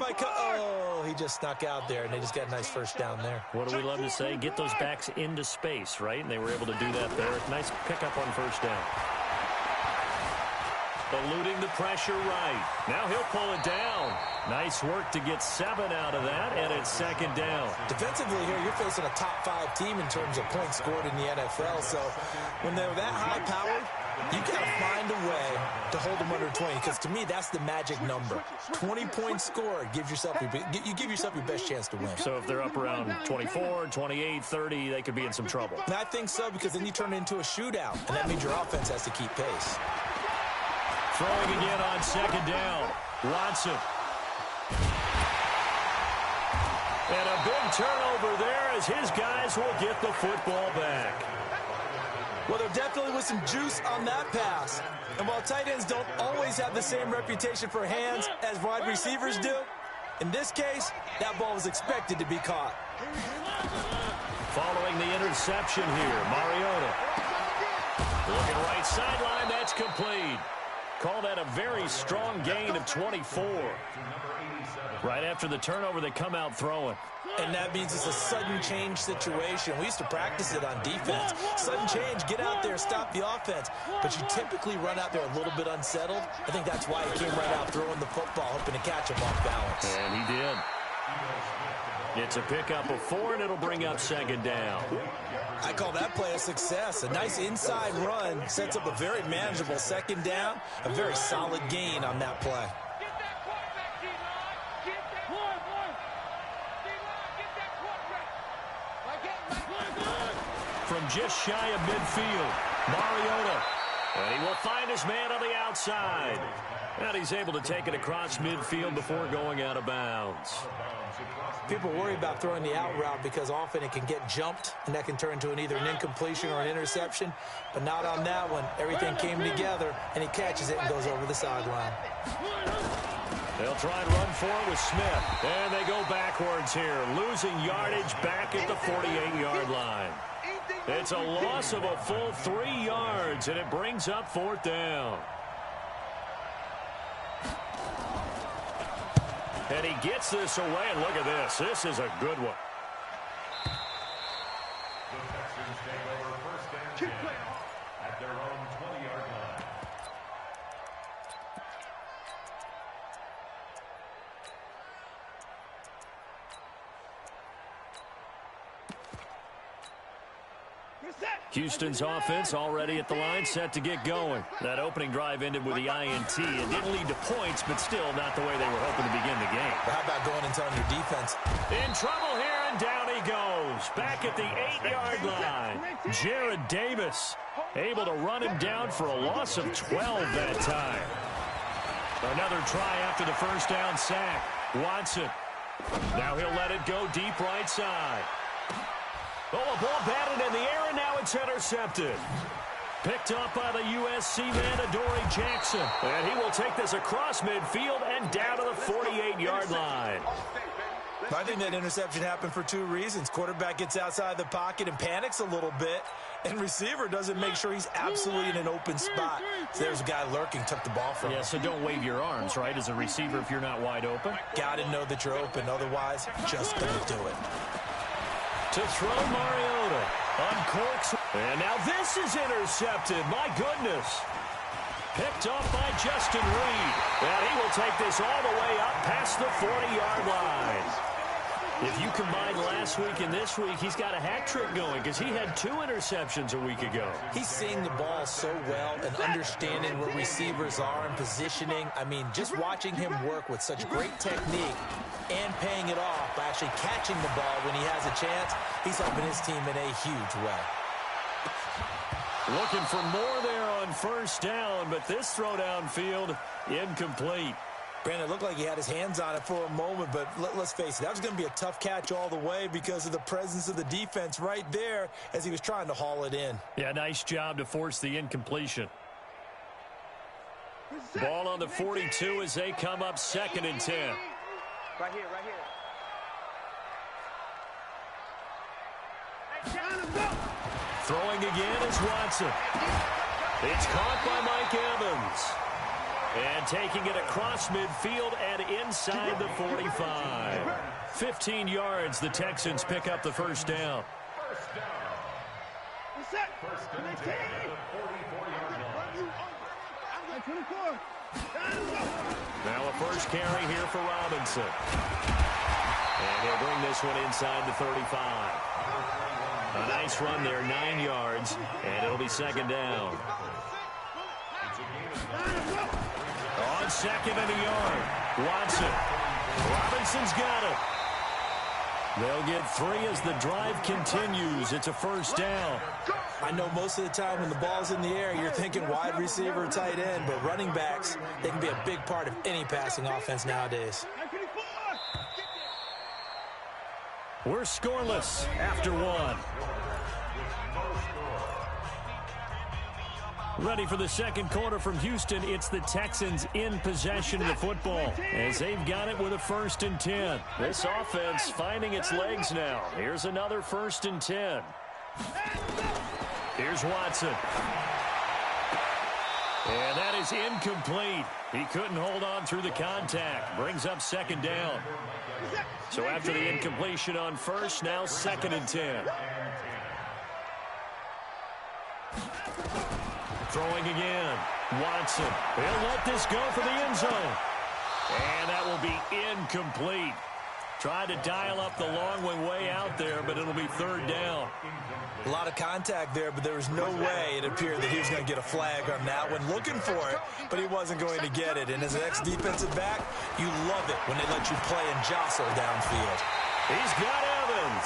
by oh, he just snuck out there, and they just got a nice first down there. What do we love to say? Get those backs into space, right? And they were able to do that there. Nice pickup on first down. Eluding the pressure right. Now he'll pull it down. Nice work to get 7 out of that, and it's second down. Defensively here, you're facing a top-5 team in terms of points scored in the NFL. So when they're that high-powered, you got to find a way to hold them under 20, because to me, that's the magic number. 20 points scored, you give yourself your best chance to win. So if they're up around 24, 28, 30, they could be in some trouble. And I think so, because then you turn it into a shootout, and that means your offense has to keep pace. Throwing again on second down. Watson. And a big turnover there as his guys will get the football back. Well, there definitely was some juice on that pass. And while tight ends don't always have the same reputation for hands as wide receivers do, in this case, that ball was expected to be caught. Following the interception here, Mariota. Looking right sideline, that's complete. Call that a very strong gain of 24. Right after the turnover, they come out throwing. And that means it's a sudden change situation. We used to practice it on defense. Sudden change, get out there, stop the offense. But you typically run out there a little bit unsettled. I think that's why he came right out throwing the football, hoping to catch him off balance. And he did. It's a pickup of 4, and it'll bring up second down. I call that play a success. A nice inside run sets up a very manageable second down. A very solid gain on that play. From just shy of midfield, Mariota. And he will find his man on the outside. And he's able to take it across midfield before going out of bounds. People worry about throwing the out route because often it can get jumped, and that can turn into either an incompletion or an interception. But not on that one. Everything came together, and he catches it and goes over the sideline. They'll try and run for it with Smith. And they go backwards here, losing yardage back at the 48-yard line. It's a loss of a full 3 yards, and it brings up fourth down. And he gets this away, and look at this. This is a good one. The Texans take over first and 10 at their own 20-yard line. Houston's offense already at the line, set to get going. That opening drive ended with the INT. It didn't lead to points, but still not the way they were hoping to begin the game. But how about going and telling your defense? In trouble here, and down he goes. Back at the 8-yard line. Jared Davis able to run him down for a loss of 12 that time. Another try after the first down sack. Watson. Now he'll let it go deep right side. Oh, a ball batted in the air, and now it's intercepted. Picked up by the USC man, Adoree Jackson. And he will take this across midfield and down to the 48-yard line. I think that interception happened for 2 reasons. Quarterback gets outside the pocket and panics a little bit, and receiver doesn't make sure he's absolutely in an open spot. So there's a guy lurking, took the ball from him. Yeah, so don't wave your arms, right, as a receiver if you're not wide open. Got to know that you're open. Otherwise, just don't do it. To throw Mariota. Uncorks. And now this is intercepted. My goodness. Picked off by Justin Reed. And he will take this all the way up past the 40-yard line. If you combine last week and this week, he's got a hat trick going because he had 2 interceptions a week ago. He's seeing the ball so well and understanding where receivers are and positioning. I mean, just watching him work with such great technique and paying it off by actually catching the ball when he has a chance, he's helping his team in a huge way. Looking for more there on first down, but this throw downfield incomplete. Brandon, it looked like he had his hands on it for a moment, but let's face it, that was going to be a tough catch all the way because of the presence of the defense right there as he was trying to haul it in. Yeah, nice job to force the incompletion. Ball on the 42 as they come up 2nd and 10. Right here, right here. Throwing again is Watson. It's caught by Mike Evans. And taking it across midfield and inside the 45. 15 yards, the Texans pick up the first down. Now a first carry here for Robinson. And he'll bring this one inside the 35. A nice run there, 9 yards, and it'll be second down. On second and a yard, Watson. Robinson's got it. They'll get 3 as the drive continues. It's a first down. I know most of the time when the ball's in the air, you're thinking wide receiver, tight end, but running backs, they can be a big part of any passing offense nowadays. We're scoreless after 1. Ready for the second quarter from Houston. It's the Texans in possession of the football as they've got it with a 1st and 10. This offense finding its legs now. Here's another 1st and 10. Here's Watson. And that is incomplete. He couldn't hold on through the contact. Brings up second down. So after the incompletion on first, now 2nd and 10. Throwing again. Watson. He'll let this go for the end zone. And that will be incomplete. Tried to dial up the long way out there, but it'll be 3rd down. A lot of contact there, but there was no way it appeared that he was going to get a flag on that one. Looking for it, but he wasn't going to get it. And as an ex-defensive back, you love it when they let you play and jostle downfield. He's got Evans.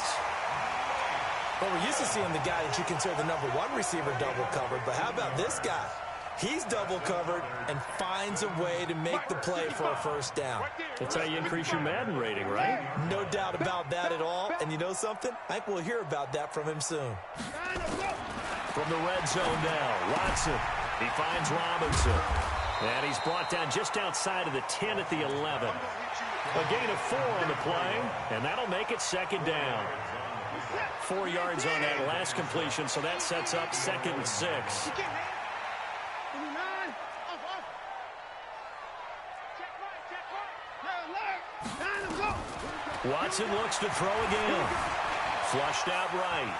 Well, we're used to seeing the guy that you consider the #1 receiver double covered, but how about this guy? He's double covered and finds a way to make the play for a first down. That's how you increase your Madden rating, right? No doubt about that at all. And you know something? I think we'll hear about that from him soon. From the red zone now, Watson. He finds Robinson. And he's brought down just outside of the 10 at the 11. A gain of 4 on the play, and that'll make it second down. 4 yards on that last completion, so that sets up 2nd and 6. Watson looks to throw again. Flushed out right.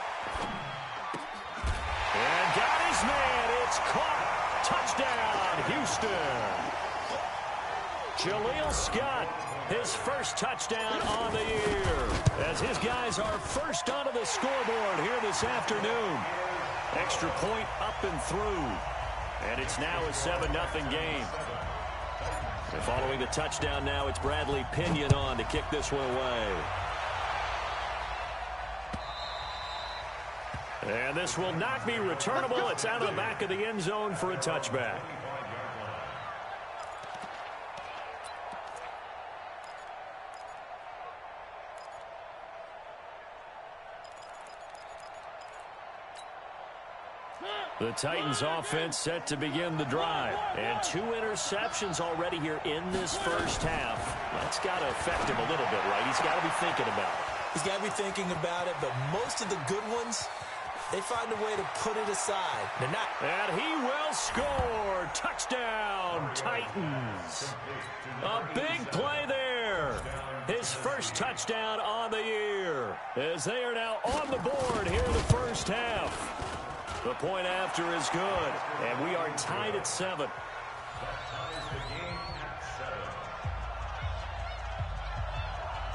And got his man. It's caught. Touchdown, Houston. Jaleel Scott, his first touchdown on the year. As his guys are first onto the scoreboard here this afternoon. Extra point up and through. And it's now a 7-0 game. And following the touchdown now, it's Bradley Pinion on to kick this one away. And this will not be returnable. It's out of the back of the end zone for a touchback. The Titans offense set to begin the drive. And 2 interceptions already here in this first half. That's got to affect him a little bit, right? He's got to be thinking about it. He's got to be thinking about it, but most of the good ones, they find a way to put it aside. They're not. And he will score. Touchdown, Titans. A big play there. His first touchdown on the year. As they are now on the board here in the first half. The point after is good, and we are tied at 7.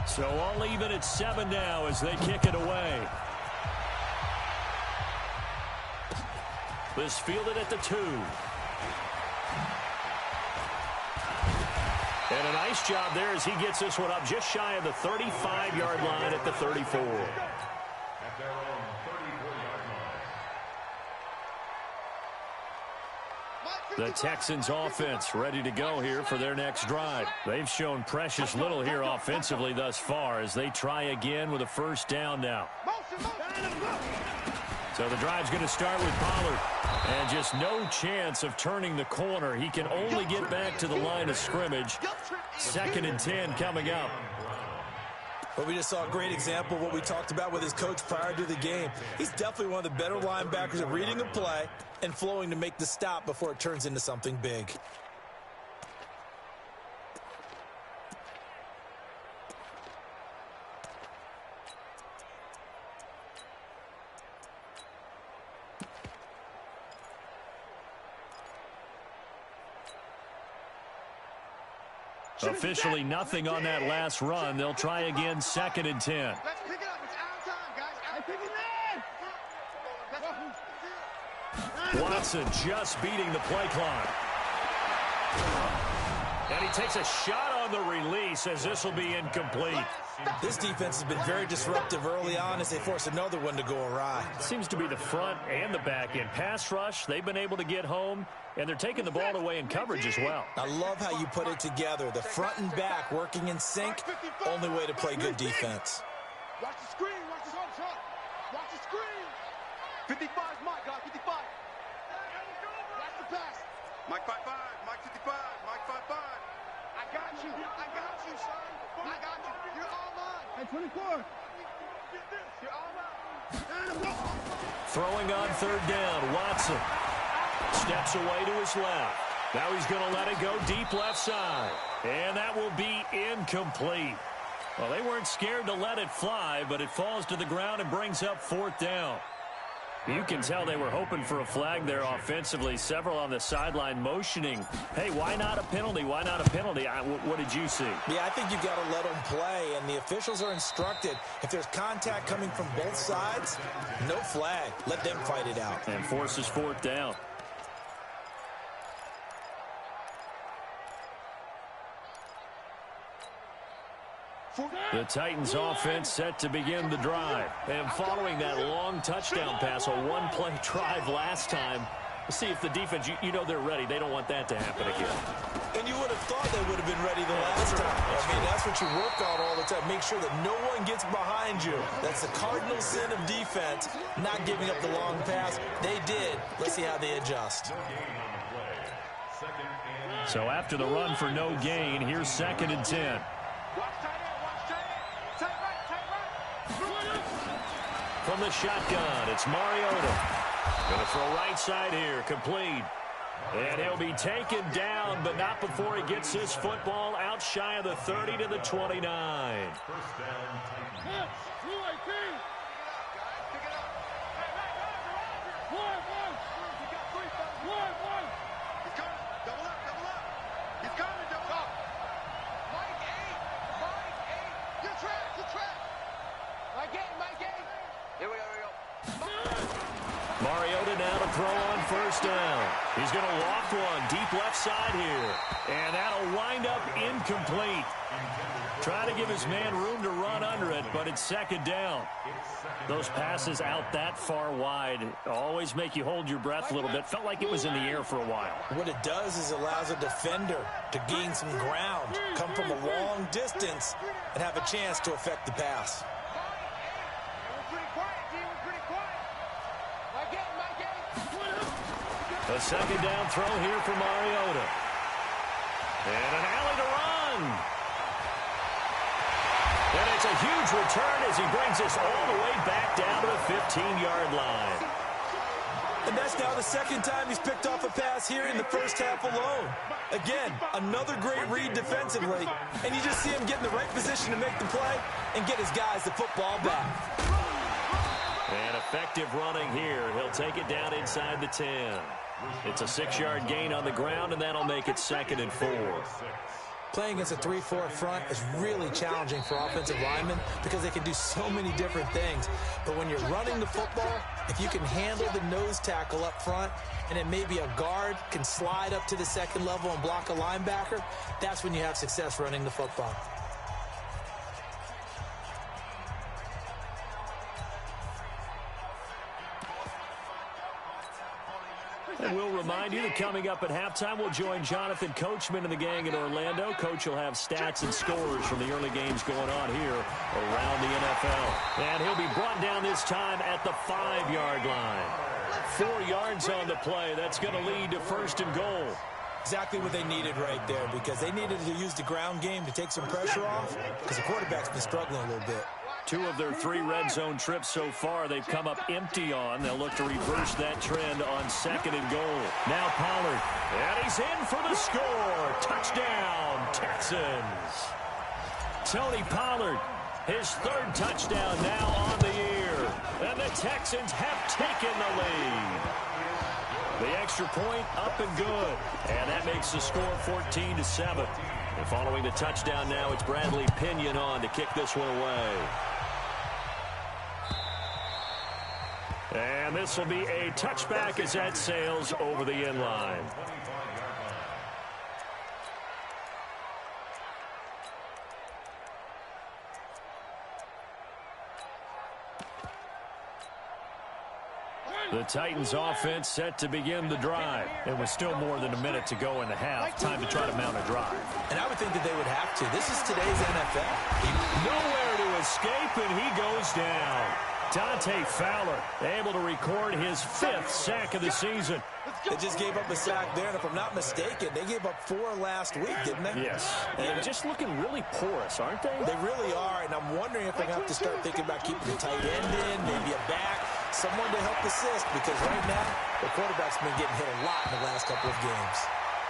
So all even at 7 now as they kick it away. This fielded at the 2. And a nice job there as he gets this one up just shy of the 35-yard line at the 34. The Texans offense ready to go here for their next drive. They've shown precious little here offensively thus far as they try again with a first down now. So the drive's going to start with Pollard. And just no chance of turning the corner. He can only get back to the line of scrimmage. 2nd and 10 coming up. But we just saw a great example of what we talked about with his coach prior to the game. He's definitely one of the better linebackers at reading a play and flowing to make the stop before it turns into something big. Officially nothing on that last run. They'll try again, 2nd and 10. Let's pick it up. It's our time, guys. I pick it up. Watson just beating the play clock. And he takes a shot on the release as this will be incomplete. This defense has been very disruptive early on as they force another one to go awry. Seems to be the front and the back end. Pass rush, they've been able to get home, and they're taking the ball away in coverage as well. I love how you put it together. The front and back working in sync, only way to play good defense. Watch the screen. Watch the shot. Watch the screen. 55 is Mike, guys. 55. Watch the pass. Mike 5-5. Mike 55. Mike 5-5. I got you. I got you, son. I got you. You're all mine. Hey, 24. You're all mine. Throwing on 3rd down, Watson. Steps away to his left. Now he's going to let it go deep left side. And that will be incomplete. Well, they weren't scared to let it fly, but it falls to the ground and brings up 4th down. You can tell they were hoping for a flag there offensively. Several on the sideline motioning, hey, why not a penalty? Why not a penalty? What did you see? Yeah, I think you've got to let them play, and the officials are instructed. If there's contact coming from both sides, no flag. Let them fight it out. And forces 4th down. The Titans offense set to begin the drive. And following that long touchdown pass, a one-play drive last time, we'll see if the defense, you know they're ready. They don't want that to happen again. And you would have thought they would have been ready the last time. I mean, that's what you work on all the time. Make sure that no one gets behind you. That's the cardinal sin of defense, not giving up the long pass. They did. Let's see how they adjust. So after the run for no gain, here's 2nd and 10. From the shotgun, it's Mariota. Going to throw right side here, complete. And he'll be taken down, but not before he gets his football out shy of the 30 to the 29. Mariota now to throw on 1st down. He's going to loft one deep left side here. And that'll wind up incomplete. Try to give his man room to run under it, but it's 2nd down. Those passes out that far wide always make you hold your breath a little bit. Felt like it was in the air for a while. What it does is allows a defender to gain some ground, come from a long distance, and have a chance to affect the pass. A 2nd down throw here for Mariota. And an alley to run. And it's a huge return as he brings us all the way back down to the 15-yard line. And that's now the 2nd time he's picked off a pass here in the first half alone. Again, another great read defensively. And you just see him get in the right position to make the play and get his guys the football back. And effective running here. He'll take it down inside the 10. It's a 6-yard gain on the ground, and that'll make it 2nd and 4. Playing against a 3-4 front is really challenging for offensive linemen because they can do so many different things. But when you're running the football, if you can handle the nose tackle up front, and then maybe a guard can slide up to the 2nd level and block a linebacker, that's when you have success running the football. And we'll remind you that coming up at halftime, we'll join Jonathan Coachman and the gang in Orlando. Coach will have stats and scores from the early games going on here around the NFL. And he'll be brought down this time at the 5-yard line. 4 yards on the play. That's going to lead to 1st and goal. Exactly what they needed right there because they needed to use the ground game to take some pressure off because the quarterback's been struggling a little bit. 2 of their 3 red zone trips so far they've come up empty on. They'll look to reverse that trend on 2nd and goal. Now Pollard, and he's in for the score. Touchdown, Texans. Tony Pollard, his 3rd touchdown now on the year. And the Texans have taken the lead. The extra point up and good. And that makes the score 14-7. And following the touchdown now, it's Bradley Pinion on to kick this one away. And this will be a touchback as that sails over the end line. The Titans offense set to begin the drive. It was still more than a minute to go in the half. Time to try to mount a drive. And I would think that they would have to. This is today's NFL. Nowhere to escape, and he goes down. Dante Fowler able to record his 5th sack of the season. They just gave up a sack there, and if I'm not mistaken, they gave up 4 last week, didn't they? Yes. And just looking really porous, aren't they? They really are, and I'm wondering if they're going to have to start thinking about keeping the tight end in, maybe a back, someone to help assist, because right now, the quarterback's been getting hit a lot in the last couple of games.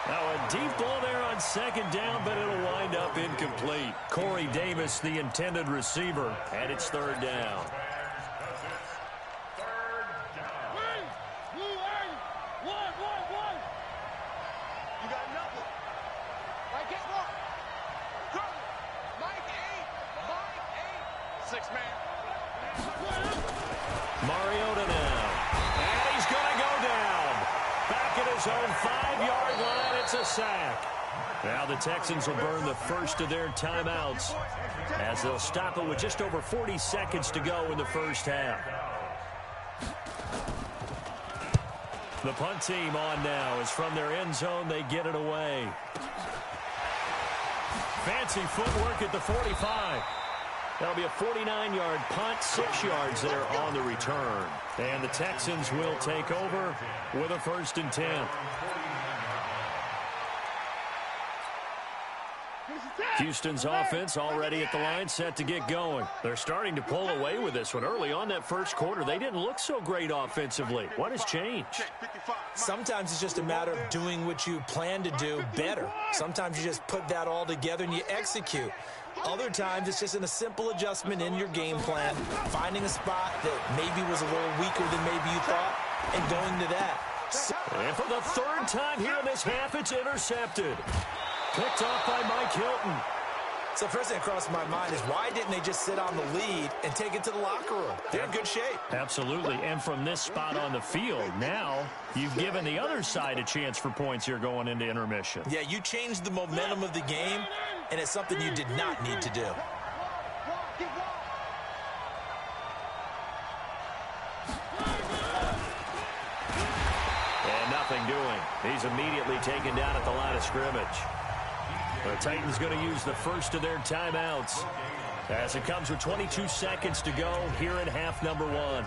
Now a deep ball there on 2nd down, but it'll wind up incomplete. Corey Davis, the intended receiver, and it's 3rd down. Mariota now. And he's going to go down. Back at his own 5-yard line. It's a sack. Now the Texans will burn the first of their timeouts as they'll stop it with just over 40 seconds to go in the first half. The punt team on now is from their end zone. They get it away. Fancy footwork at the 45. That'll be a 49-yard punt, 6 yards there on the return. And the Texans will take over with a 1st and 10. Houston's offense already at the line, set to get going. They're starting to pull away with this one. Early on that first quarter, they didn't look so great offensively. What has changed? Sometimes it's just a matter of doing what you plan to do better. Sometimes you just put that all together and you execute. Other times it's just a simple adjustment in your game plan, finding a spot that maybe was a little weaker than maybe you thought, and going to that. And for the 3rd time here in this half, it's intercepted. Picked off by Mike Hilton. So first thing that crossed my mind is why didn't they just sit on the lead and take it to the locker room? They're in good shape. Absolutely. And from this spot on the field, now you've given the other side a chance for points here going into intermission. Yeah, you changed the momentum of the game, and it's something you did not need to do. And nothing doing. He's immediately taken down at the line of scrimmage. The Titans going to use the first of their timeouts as it comes with 22 seconds to go here in half number 1. I'm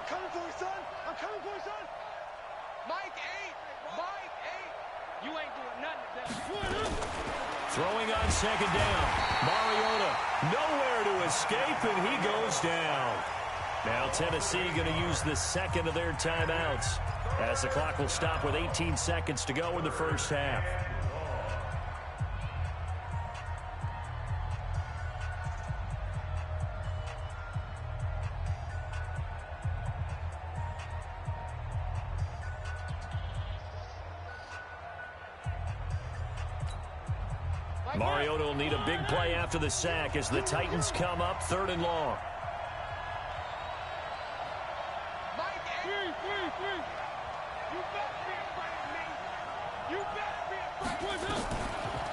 coming for you, son. I'm coming for you, son. Mike 8. Mike 8. You ain't doing nothing. Throwing on 2nd down. Mariota nowhere to escape, and he goes down. Now Tennessee going to use the 2nd of their timeouts as the clock will stop with 18 seconds to go in the first half. Mariota will need a big play after the sack as the Titans come up 3rd and long.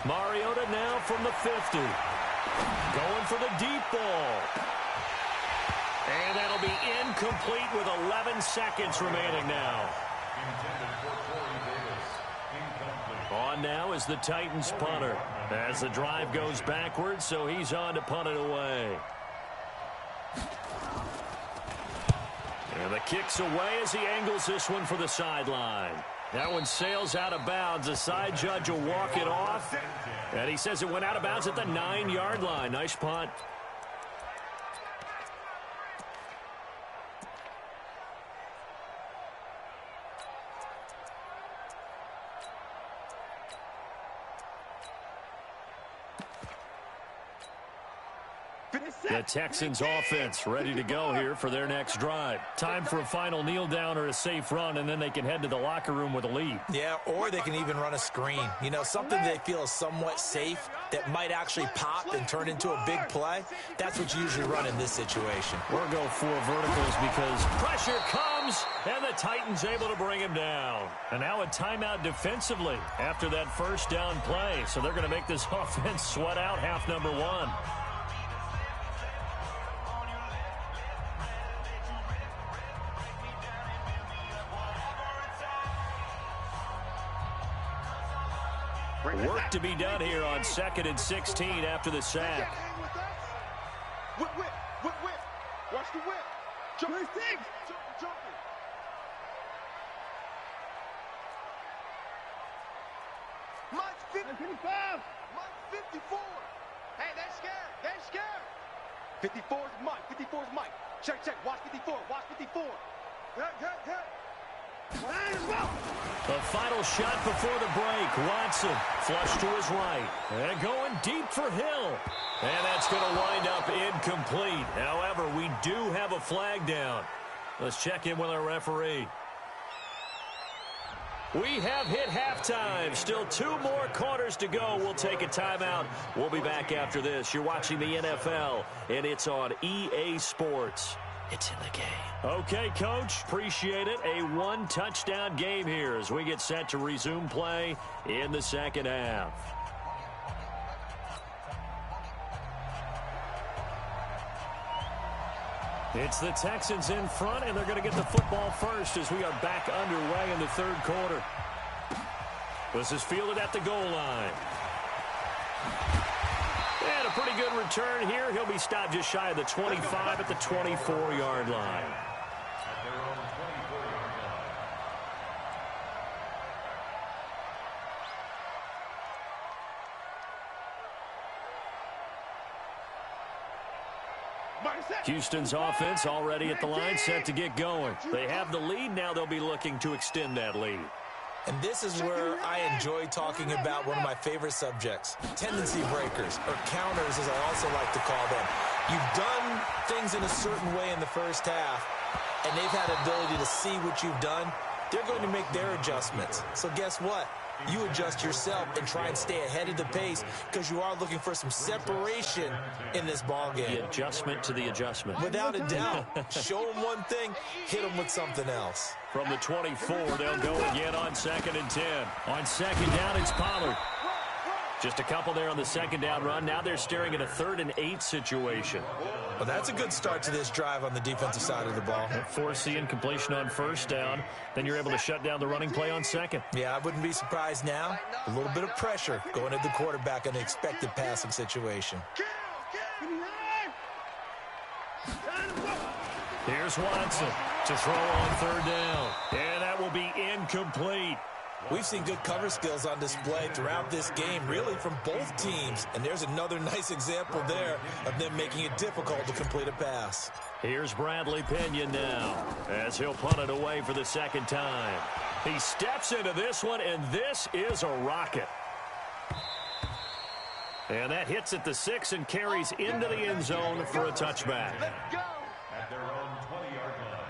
Mariota now from the 50. Going for the deep ball. And that'll be incomplete with 11 seconds remaining now. On now is the Titans punter as the drive goes backwards, so he's on to punt it away. And the kick's away as he angles this one for the sideline. That one sails out of bounds. The side judge will walk it off. And he says it went out of bounds at the 9-yard line. Nice punt. The Texans offense ready to go here for their next drive. Time for a final kneel down or a safe run, and then they can head to the locker room with a lead. Yeah, or they can even run a screen. You know, something they feel is somewhat safe that might actually pop and turn into a big play. That's what you usually run in this situation. We'll go 4 verticals because pressure comes, and the Titans able to bring him down. And now a timeout defensively after that first down play. So they're going to make this offense sweat out half number 1. Work to be done here on 2nd and 16 after the sack. Whip, whip, whip, whip. Watch the whip. Jump, jumping. Mike's 55. Mike's 54. Hey, they're scared. They're scared. 54 is Mike. 54 is Mike. Check, check. Watch 54. Watch 54. Hit. The final shot before the break. Watson flush to his right. And going deep for Hill. And that's going to wind up incomplete. However, we do have a flag down. Let's check in with our referee. We have hit halftime. Still 2 more quarters to go. We'll take a timeout. We'll be back after this. You're watching the NFL, and it's on EA Sports. It's in the game. Okay, Coach. Appreciate it. A 1-touchdown game here as we get set to resume play in the second half. It's the Texans in front, and they're going to get the football first as we are back underway in the third quarter. This is fielded at the goal line. And a pretty good return here. He'll be stopped just shy of the 25 at the 24-yard line. At their own 24-yard line. Houston's offense already at the line, set to get going. They have the lead. Now they'll be looking to extend that lead. And this is where I enjoy talking about one of my favorite subjects, tendency breakers, or counters as I also like to call them. You've done things in a certain way in the first half, and they've had the ability to see what you've done. They're going to make their adjustments. So guess what? You adjust yourself and try and stay ahead of the pace because you are looking for some separation in this ball game. The adjustment to the adjustment. Without a doubt. Show them one thing, hit them with something else. From the 24, they'll go again on 2nd and 10. On 2nd down, it's Pollard. Just a couple there on the 2nd down run. Now they're staring at a 3rd and 8 situation. Well, that's a good start to this drive on the defensive side of the ball. Force the incompletion on 1st down. Then you're able to shut down the running play on 2nd. Yeah, I wouldn't be surprised now. A little bit of pressure going at the quarterback in an expected passing situation. Here's Watson to throw on 3rd down. And that will be incomplete. We've seen good cover skills on display throughout this game, really from both teams. And there's another nice example there of them making it difficult to complete a pass. Here's Bradley Pinion now as he'll punt it away for the 2nd time. He steps into this one, and this is a rocket. And that hits at the 6 and carries into the end zone for a touchback. at their own 20-yard line.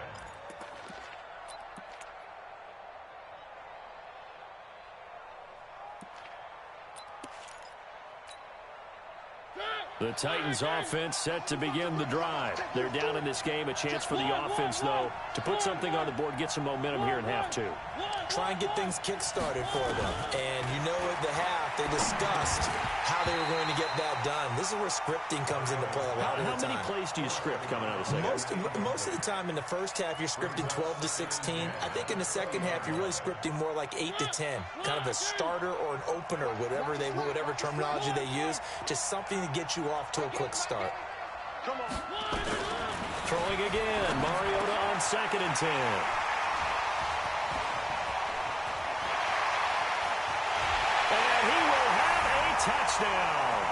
The Titans offense set to begin the drive. They're down in this game. A chance for the offense, though, to put something on the board, get some momentum here in half two. Try and get things kick-started for them. And you know at the half, they discussed how they were going to get that done. This is where scripting comes into play a lot of the time. How many plays do you script coming out of the second half? Most of the time in the first half, you're scripting 12 to 16. I think in the second half, you're really scripting more like 8 to 10. Kind of a starter or an opener, whatever terminology they use. Just something to get you off to a quick start. Come on. Throwing again. Mariota on 2nd and 10. And he will have a touchdown.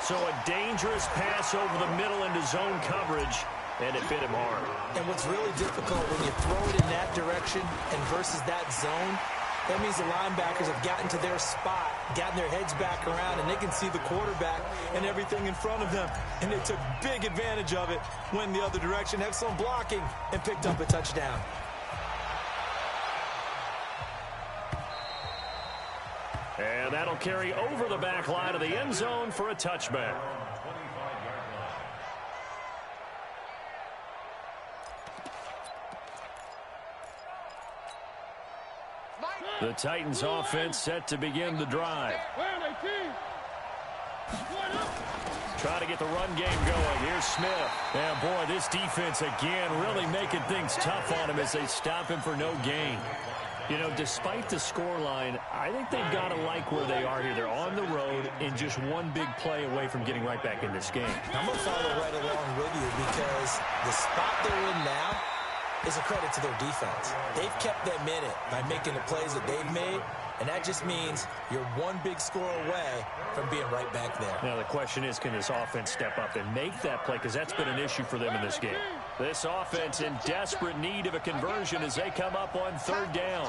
So a dangerous pass over the middle into zone coverage, and it bit him hard. And what's really difficult when you throw it in that direction and versus that zone, That means the linebackers have gotten to their spot, gotten their heads back around, and they can see the quarterback and everything in front of them. And they took big advantage of it, went the other direction, excellent blocking, and picked up a touchdown. And that'll carry over the back line of the end zone for a touchback. The Titans offense set to begin the drive. Trying to get the run game going. Here's Smith. And boy, this defense again really making things tough on him as they stop him for no gain. You know, despite the scoreline, I think they've got to like where they are here. They're on the road and just one big play away from getting right back in this game. I'm going to follow right along with you because the spot they're in now is a credit to their defense. They've kept them in it by making the plays that they've made, and that just means you're one big score away from being right back there. Now, the question is, can this offense step up and make that play? Because that's been an issue for them in this game. This offense in desperate need of a conversion as they come up on third down.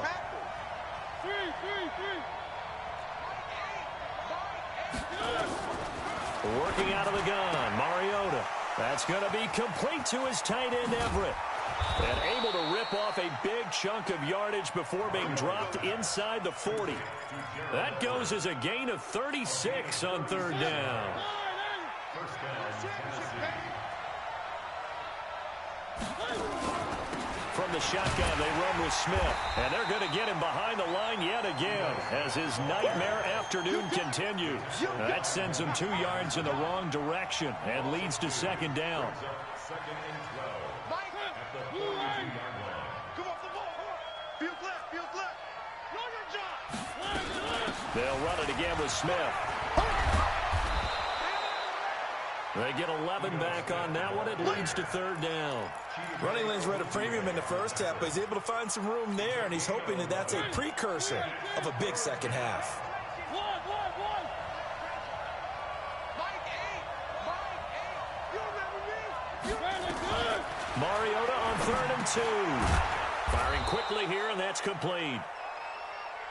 Working out of the gun, Mariota. That's going to be complete to his tight end, Everett. And able to rip off a big chunk of yardage before being dropped inside the 40. That goes as a gain of 36 on third down. From the shotgun, they run with Smith. And they're going to get him behind the line yet again as his nightmare afternoon continues. That sends him 2 yards in the wrong direction and leads to second down. Second and 12. At the 42-yard line. Come off the ball. Field left. Know your job. They'll run it again with Smith. They get 11 back on that one. It leads to third down. Running lanes were at a premium in the first half, but he's able to find some room there, and he's hoping that that's a precursor of a big second half. Mariota on 3rd and 2. Firing quickly here, and that's complete.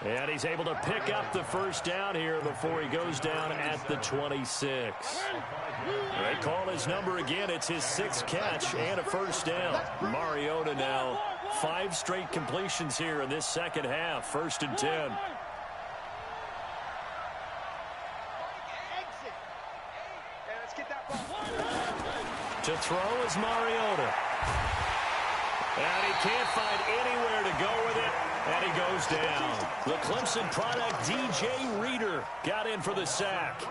And he's able to pick up the first down here before he goes down at the 26. They call his number again. It's his 6th catch and a first down. Mariota now 5 straight completions here in this second half. 1st and 10. To throw is Mariota. And he can't find anywhere to go with it. And he goes down. The Clemson product, DJ Reader, got in for the sack.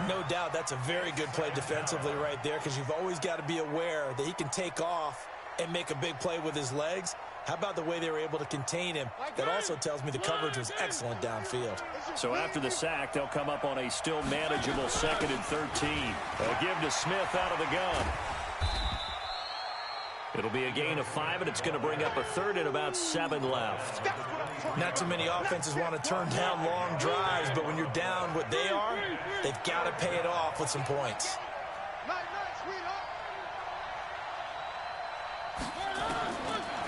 No doubt that's a very good play defensively right there because you've always got to be aware that he can take off and make a big play with his legs. How about the way they were able to contain him? That also tells me the coverage was excellent downfield. So after the sack, they'll come up on a still manageable 2nd and 13. They'll give to Smith out of the gun. It'll be a gain of 5, and it's going to bring up a 3rd and about 7 left. Not too many offenses want to turn down long drives, but when you're down what they are, they've got to pay it off with some points.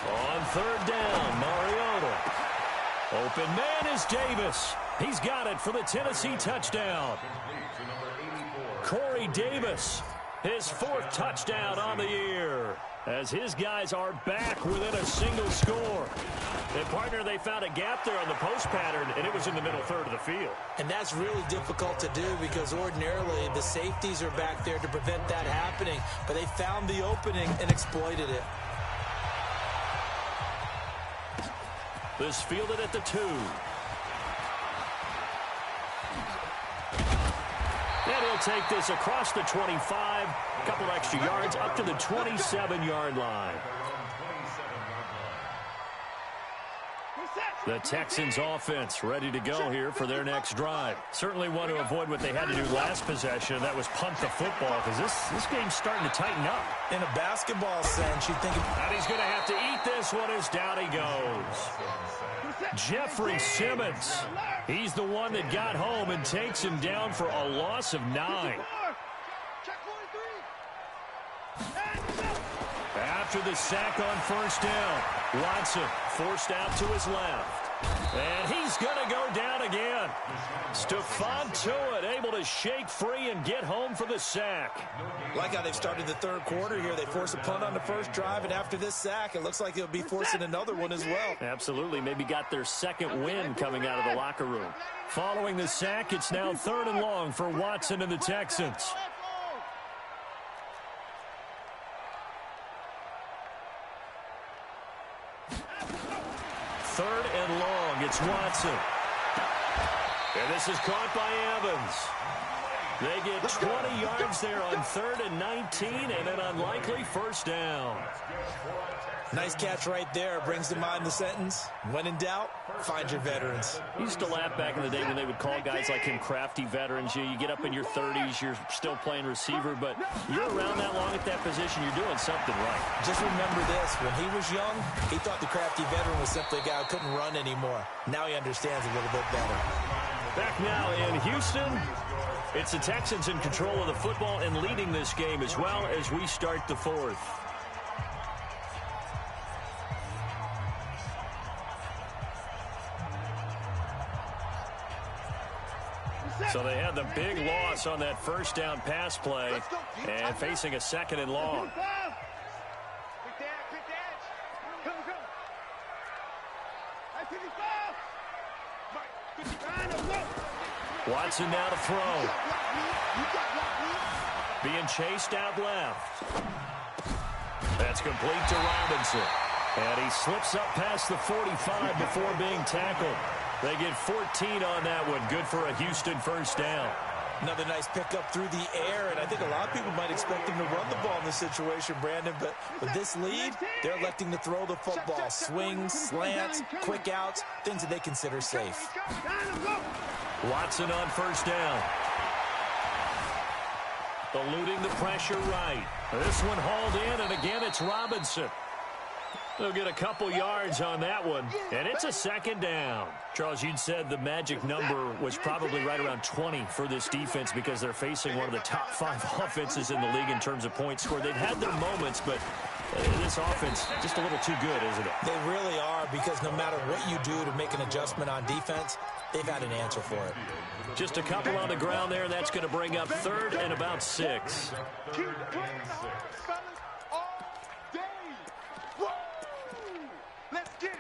On 3rd down, Mariota. Open man is Davis. He's got it for the Tennessee touchdown. Corey Davis, his 4th touchdown on the year, as his guys are back within a single score. And, partner, they found a gap there on the post pattern, and it was in the middle 3rd of the field. And that's really difficult to do because ordinarily the safeties are back there to prevent that happening. But they found the opening and exploited it. This fielded at the 2. And he'll take this across the 25. A couple extra yards up to the 27-yard line. The Texans offense ready to go here for their next drive. Certainly want to avoid what they had to do last possession. That was punt the football because this game's starting to tighten up. In a basketball sense, you'd think... And he's going to have to eat this one as down he goes. Jeffrey Simmons. He's the one that got home and takes him down for a loss of 9. After the sack on 1st down, Watson forced out to his left. And he's going to go down again. Stephon Tuitt able to shake free and get home for the sack. Like how they've started the third quarter here. They force a punt on the first drive, and after this sack, it looks like they'll be forcing another one as well. Absolutely. Maybe got their second win coming out of the locker room. Following the sack, it's now 3rd and long for Watson and the Texans. 3rd and long. It's Watson. And this is caught by Evans. They get 20 yards there on 3rd and 19, and an unlikely first down. Nice catch right there. Brings to mind the sentence, when in doubt, find your veterans. Used to laugh back in the day when they would call guys like him crafty veterans. You get up in your 30s, you're still playing receiver, but you're around that long at that position, you're doing something right. Just remember this, when he was young, he thought the crafty veteran was simply a guy who couldn't run anymore. Now he understands a little bit better. Back now in Houston, it's the Texans in control of the football and leading this game as well as we start the 4th. So they had the big loss on that first down pass play and facing a 2nd and long. Watson now to throw. Being chased out left. That's complete to Robinson. And he slips up past the 45 before being tackled. They get 14 on that one. Good for a Houston first down. Another nice pickup through the air, and I think a lot of people might expect him to run the ball in this situation, Brandon, but with this lead, they're electing to throw the football. Swings, slants, quick outs, things that they consider safe. Watson on first down. Eluding the pressure right. This one hauled in, and again it's Robinson. They'll get a couple yards on that one, and it's a 2nd down. Charles, you'd said the magic number was probably right around 20 for this defense because they're facing one of the top 5 offenses in the league in terms of points scored. They've had their moments, but this offense just a little too good, isn't it? They really are, because no matter what you do to make an adjustment on defense, they've had an answer for it. Just a couple on the ground there, and that's going to bring up 3rd and about 6. Let's get it.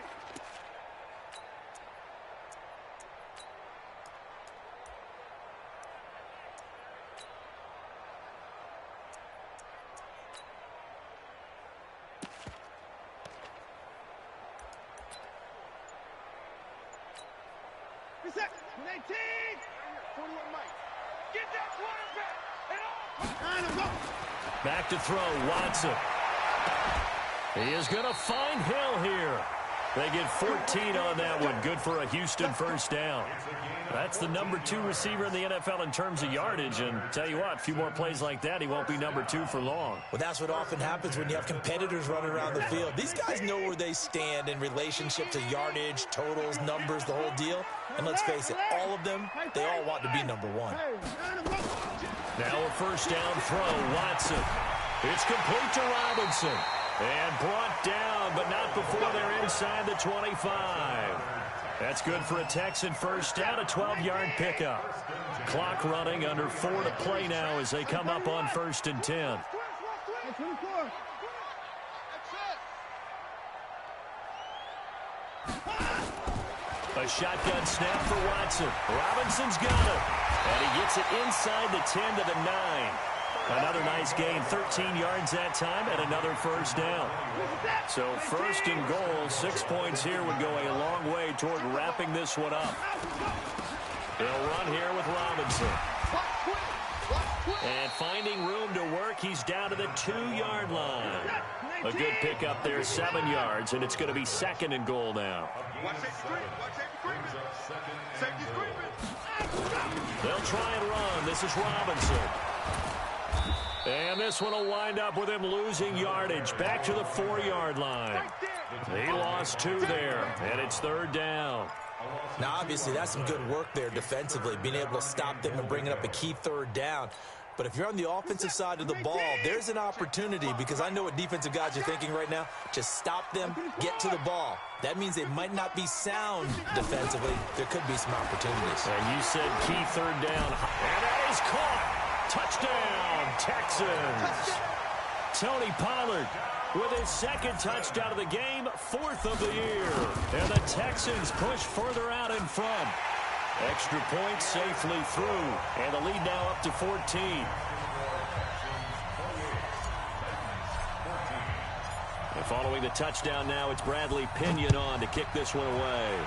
Reset. 19. 41 Mike. Get that quarterback. And off. Back to throw, Watson. He is going to find Hill here. They get 14 on that one. Good for a Houston first down. That's the number 2 receiver in the NFL in terms of yardage. And tell you what, a few more plays like that, he won't be number 2 for long. Well, that's what often happens when you have competitors running around the field. These guys know where they stand in relationship to yardage, totals, numbers, the whole deal. And let's face it, all of them, they all want to be number 1. Now a first down throw, Watson. It's complete to Robinson. And brought down, but not before they're inside the 25. That's good for a Texan first down, a 12-yard pickup. Clock running, under 4 to play now as they come up on 1st and 10. A shotgun snap for Watson. Robinson's got it. And he gets it inside the 10 to the 9. Another nice gain, 13 yards that time, and another first down. So 1st and goal, 6 points here would go a long way toward wrapping this one up. They'll run here with Robinson. And finding room to work, he's down to the 2-yard line. A good pickup there, 7 yards, and it's going to be 2nd and goal now. They'll try and run. This is Robinson. And this one will wind up with him losing yardage. Back to the 4-yard line. He lost 2 there, and it's 3rd down. Now, obviously, that's some good work there defensively, being able to stop them and bringing up a key 3rd down. But if you're on the offensive side of the ball, there's an opportunity, because I know what defensive guys are thinking right now. Just stop them, get to the ball. That means they might not be sound defensively. There could be some opportunities. And you said key third down. And that is caught. Touchdown, Texans. Tony Pollard with his second touchdown of the game, 4th of the year. And the Texans push further out in front. Extra point safely through. And the lead now up to 14. And following the touchdown now, it's Bradley Pinion on to kick this one away.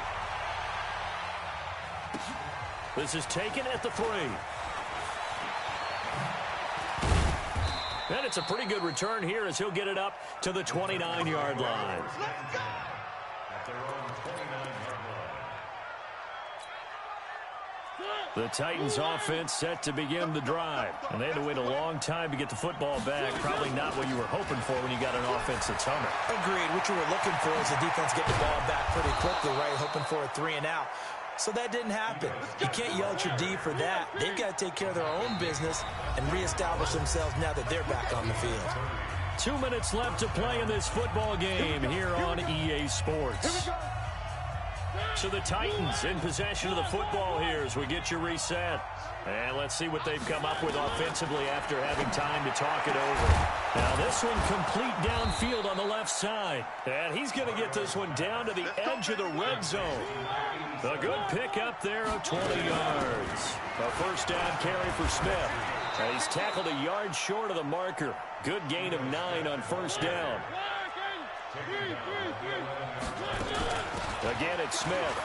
This is taken at the 3. And it's a pretty good return here as he'll get it up to the 29-yard line. The Titans offense set to begin the drive. And they had to wait a long time to get the football back. Probably not what you were hoping for when you got an offense that's humming. Agreed. What you were looking for is the defense get the ball back pretty quickly, right? Hoping for a 3 and out. So that didn't happen. You can't yell at your D for that. They've got to take care of their own business and reestablish themselves now that they're back on the field. 2 minutes left to play in this football game here on EA Sports. So the Titans in possession of the football here as we get you reset. And let's see what they've come up with offensively after having time to talk it over. Now this one complete downfield on the left side. And he's going to get this one down to the edge of the red zone. A good pick up there of 20 yards. A first down carry for Smith. And he's tackled a yard short of the marker. Good gain of 9 on first down. Again, it's Smith.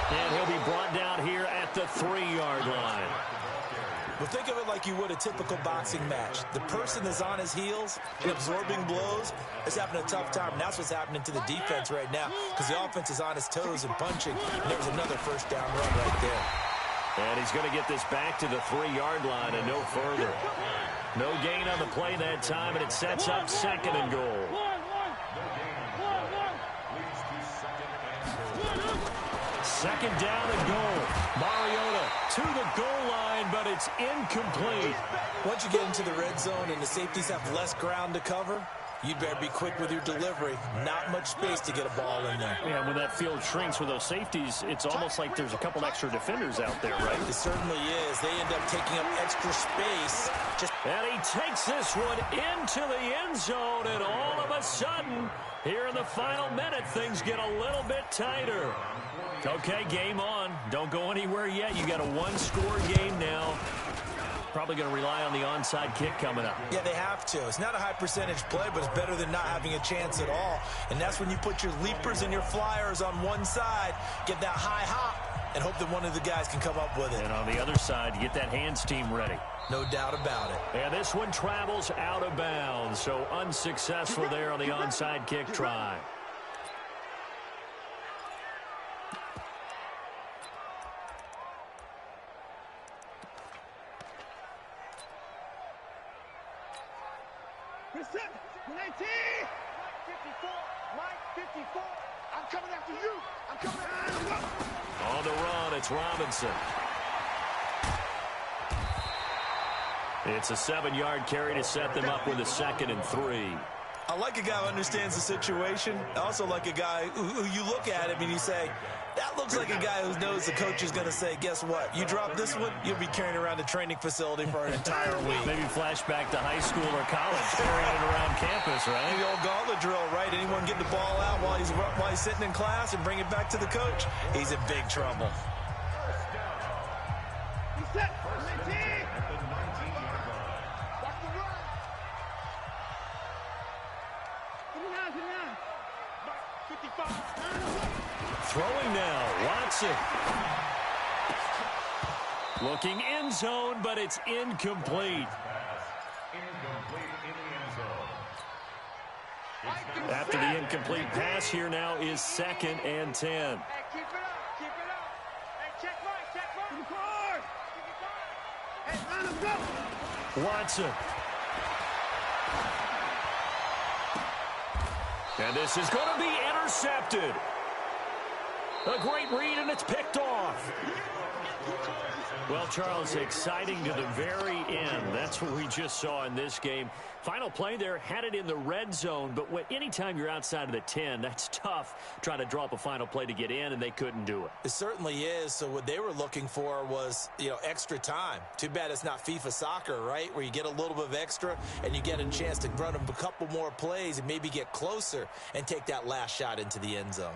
And he'll be brought down here at the 3-yard line. Well, think of it like you would a typical boxing match. The person that's on his heels and absorbing blows is having a tough time. And that's what's happening to the defense right now, because the offense is on his toes and punching. And there was another first down run right there. And he's going to get this back to the 3-yard line and no further. No gain on the play that time, and it sets up 2nd and goal. Second down and goal. Mariota to the goal line, but it's incomplete. Once you get into the red zone and the safeties have less ground to cover, you'd better be quick with your delivery. Not much space to get a ball in there. Yeah, when that field shrinks with those safeties, it's almost like there's a couple extra defenders out there, right? It certainly is. They end up taking up extra space. And he takes this one into the end zone, and all of a sudden, here in the final minute, things get a little bit tighter. Okay, game on. Don't go anywhere yet. You got a 1-score game now. Probably going to rely on the onside kick coming up. Yeah, they have to. It's not a high percentage play, but it's better than not having a chance at all. And that's when you put your leapers and your flyers on one side, get that high hop, and hope that one of the guys can come up with it. And on the other side, you get that hands team ready. No doubt about it. And this one travels out of bounds, so unsuccessful there on the onside kick try. Mike 54, Mike 54. I'm coming after you. I'm coming after you. On the run, it's Robinson. It's a 7-yard carry to set them up with a 2nd and 3. I like a guy who understands the situation. I also like a guy who you look at him and you say, that looks like a guy who knows the coach is going to say, guess what? You drop this one, you'll be carrying around a training facility for an entire week. Maybe flashback to high school or college, carrying it around campus, right? The old gauntlet drill, right? Anyone get the ball out while he's sitting in class and bring it back to the coach? He's in big trouble. Throwing now, Watson. Looking end zone, but it's incomplete. After the incomplete pass, here now is 2nd and 10. Hey, keep it up, keep it up. Hey, check Mike. Hey, let him go. Watson. And this is going to be intercepted. A great read, and it's picked off. Well, Charles, exciting to the very end. That's what we just saw in this game. Final play there, had it in the red zone, but anytime you're outside of the 10, that's tough trying to draw up a final play to get in, and they couldn't do it. It certainly is. So what they were looking for was, extra time. Too bad it's not FIFA soccer, right, where you get a little bit of extra and you get a chance to run a couple more plays and maybe get closer and take that last shot into the end zone.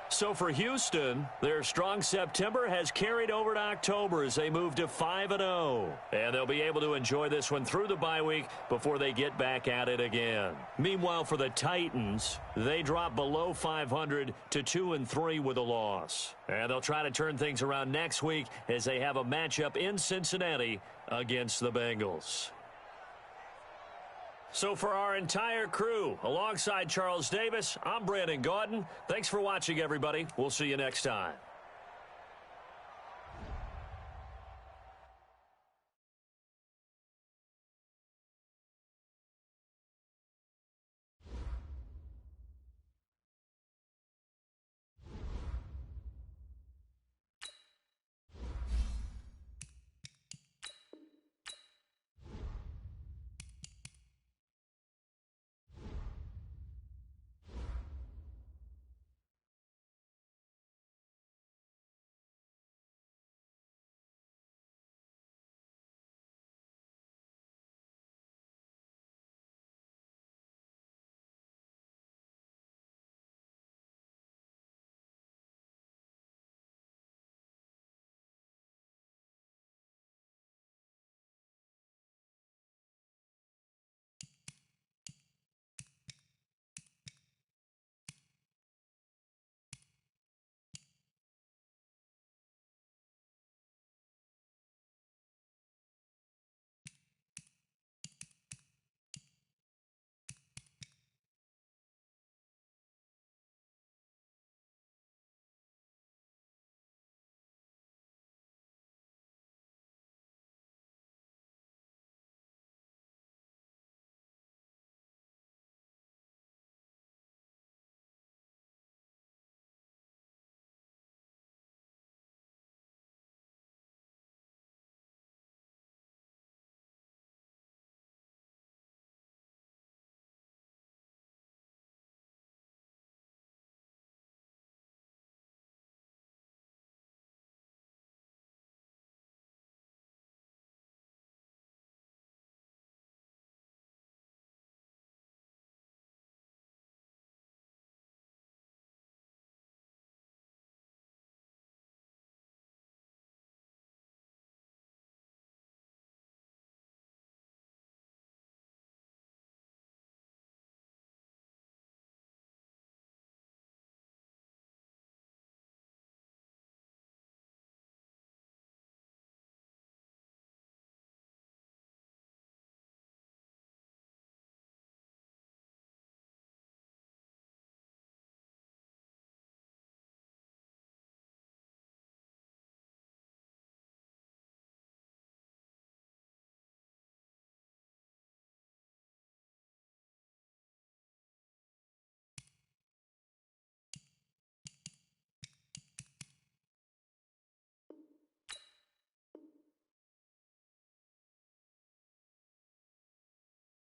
So for Houston, their strong September has carried over to October as they move to 5-0. And they'll be able to enjoy this one through the bye week before they get back at it again. Meanwhile, for the Titans, they drop below 500 to 2-3 with a loss. And they'll try to turn things around next week as they have a matchup in Cincinnati against the Bengals. So for our entire crew, alongside Charles Davis, I'm Brandon Gaudin. Thanks for watching, everybody. We'll see you next time.